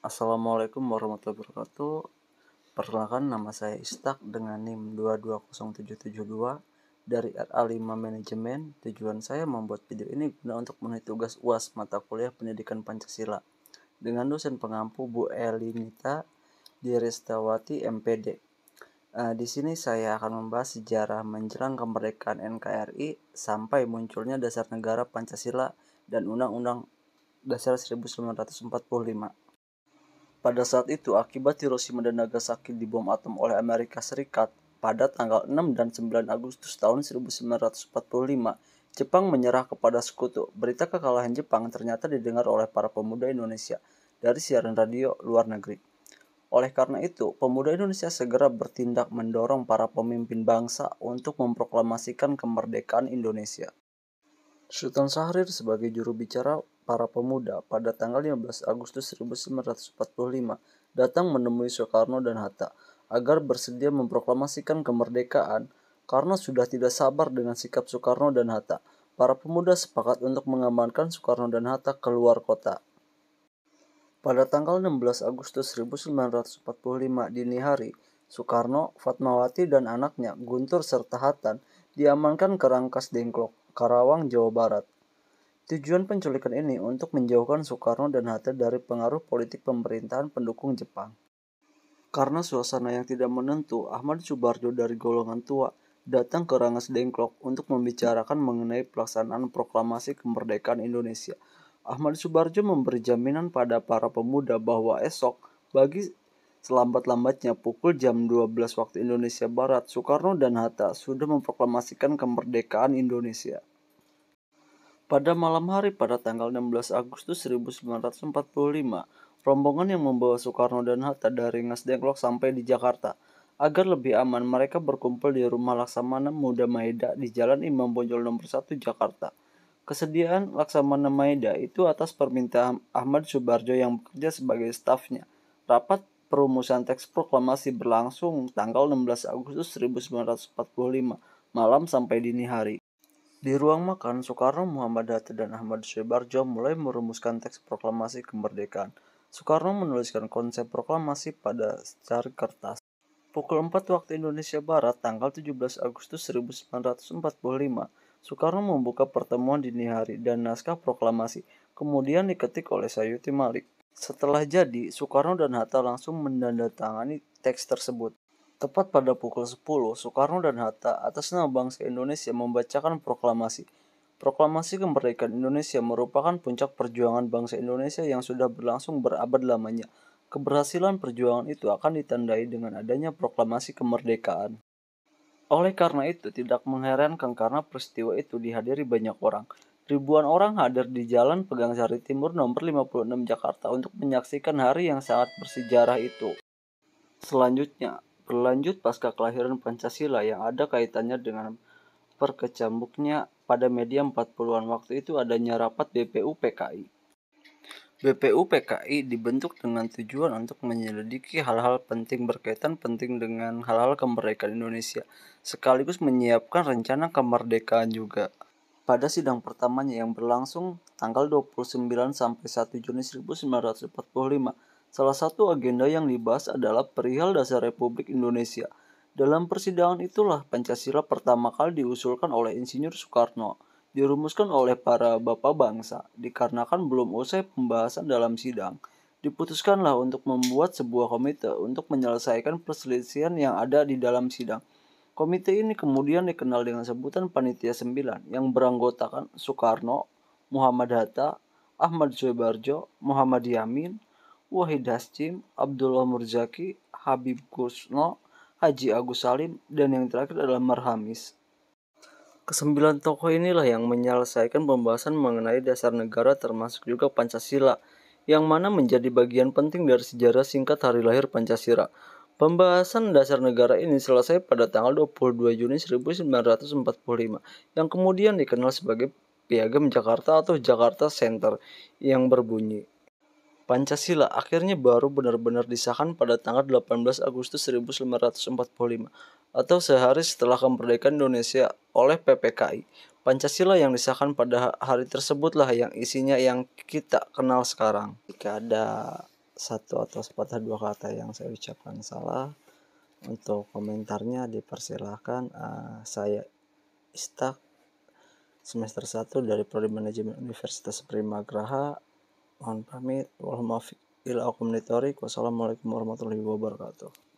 Assalamualaikum warahmatullahi wabarakatuh. Perkenalkan, nama saya Istak dengan NIM 220772 dari RA5 Manajemen. Tujuan saya membuat video ini guna untuk memenuhi tugas UAS mata kuliah Pendidikan Pancasila dengan dosen pengampu Bu Elinita Direstawati MPD. Di sini saya akan membahas sejarah menjelang kemerdekaan NKRI sampai munculnya Dasar Negara Pancasila dan Undang-Undang Dasar 1945. Pada saat itu, akibat Hiroshima dan Nagasaki dibom atom oleh Amerika Serikat pada tanggal 6 dan 9 Agustus tahun 1945, Jepang menyerah kepada sekutu. Berita kekalahan Jepang ternyata didengar oleh para pemuda Indonesia dari siaran radio luar negeri. Oleh karena itu, pemuda Indonesia segera bertindak mendorong para pemimpin bangsa untuk memproklamasikan kemerdekaan Indonesia. Sultan Syahrir sebagai juru bicara para pemuda pada tanggal 15 Agustus 1945 datang menemui Soekarno dan Hatta agar bersedia memproklamasikan kemerdekaan. Karena sudah tidak sabar dengan sikap Soekarno dan Hatta, para pemuda sepakat untuk mengamankan Soekarno dan Hatta keluar kota. Pada tanggal 16 Agustus 1945 dini hari, Soekarno, Fatmawati dan anaknya Guntur serta Hatan diamankan ke Rangkas Dengklok, Karawang, Jawa Barat. Tujuan penculikan ini untuk menjauhkan Soekarno dan Hatta dari pengaruh politik pemerintahan pendukung Jepang. Karena suasana yang tidak menentu, Ahmad Subarjo dari golongan tua datang ke Rangkas Dengklok untuk membicarakan mengenai pelaksanaan proklamasi kemerdekaan Indonesia. Ahmad Subarjo memberi jaminan pada para pemuda bahwa esok, bagi selambat-lambatnya pukul jam 12 waktu Indonesia Barat, Soekarno dan Hatta sudah memproklamasikan kemerdekaan Indonesia. Pada malam hari pada tanggal 16 Agustus 1945, rombongan yang membawa Soekarno dan Hatta dari Rangkas Dengklok sampai di Jakarta. Agar lebih aman, mereka berkumpul di rumah Laksamana Muda Maeda di Jalan Imam Bonjol nomor 1 Jakarta. Kesediaan Laksamana Maeda itu atas permintaan Ahmad Subarjo yang bekerja sebagai stafnya. Rapat perumusan teks proklamasi berlangsung tanggal 16 Agustus 1945 malam sampai dini hari. Di ruang makan, Soekarno, Muhammad Hatta, dan Ahmad Subarjo mulai merumuskan teks proklamasi kemerdekaan. Soekarno menuliskan konsep proklamasi pada secari kertas. Pukul 4 waktu Indonesia Barat, tanggal 17 Agustus 1945, Soekarno membuka pertemuan dini hari dan naskah proklamasi, kemudian diketik oleh Sayuti Malik. Setelah jadi, Soekarno dan Hatta langsung menandatangani teks tersebut. Tepat pada pukul 10, Soekarno dan Hatta atas nama bangsa Indonesia membacakan proklamasi. Proklamasi kemerdekaan Indonesia merupakan puncak perjuangan bangsa Indonesia yang sudah berlangsung berabad lamanya. Keberhasilan perjuangan itu akan ditandai dengan adanya proklamasi kemerdekaan. Oleh karena itu, tidak mengherankan karena peristiwa itu dihadiri banyak orang. Ribuan orang hadir di Jalan Pegangsari Timur nomor 56 Jakarta untuk menyaksikan hari yang sangat bersejarah itu. Selanjutnya, berlanjut pasca kelahiran Pancasila yang ada kaitannya dengan perkecambuknya pada media 40-an. Waktu itu adanya rapat BPU PKI. BPU PKI dibentuk dengan tujuan untuk menyelidiki hal-hal penting dengan hal-hal kemerdekaan Indonesia, sekaligus menyiapkan rencana kemerdekaan juga. Pada sidang pertamanya yang berlangsung tanggal 29 sampai 1 Juni 1945, salah satu agenda yang dibahas adalah perihal dasar Republik Indonesia. Dalam persidangan itulah Pancasila pertama kali diusulkan oleh Insinyur Soekarno, dirumuskan oleh para bapak bangsa. Dikarenakan belum usai pembahasan dalam sidang, diputuskanlah untuk membuat sebuah komite untuk menyelesaikan perselisihan yang ada di dalam sidang. Komite ini kemudian dikenal dengan sebutan Panitia 9 yang beranggotakan Soekarno, Muhammad Hatta, Ahmad Subarjo, Muhammad Yamin, Wahid Hasyim, Abdullah Murzaki, Habib Kusno, Haji Agus Salim, dan yang terakhir adalah Marhamis. Kesembilan tokoh inilah yang menyelesaikan pembahasan mengenai dasar negara termasuk juga Pancasila, yang mana menjadi bagian penting dari sejarah singkat hari lahir Pancasila. Pembahasan dasar negara ini selesai pada tanggal 22 Juni 1945, yang kemudian dikenal sebagai Piagam Jakarta atau Jakarta Center, yang berbunyi, Pancasila akhirnya baru benar-benar disahkan pada tanggal 18 Agustus 1945 atau sehari setelah kemerdekaan Indonesia oleh PPKI. Pancasila yang disahkan pada hari tersebutlah yang isinya yang kita kenal sekarang. Jika ada satu atau sepatah dua kata yang saya ucapkan salah. Untuk komentarnya dipersilahkan. Saya Istak, semester 1 dari Prodi Manajemen Universitas Primagraha. Mohon pamit. Wassalamualaikum warahmatullahi wabarakatuh.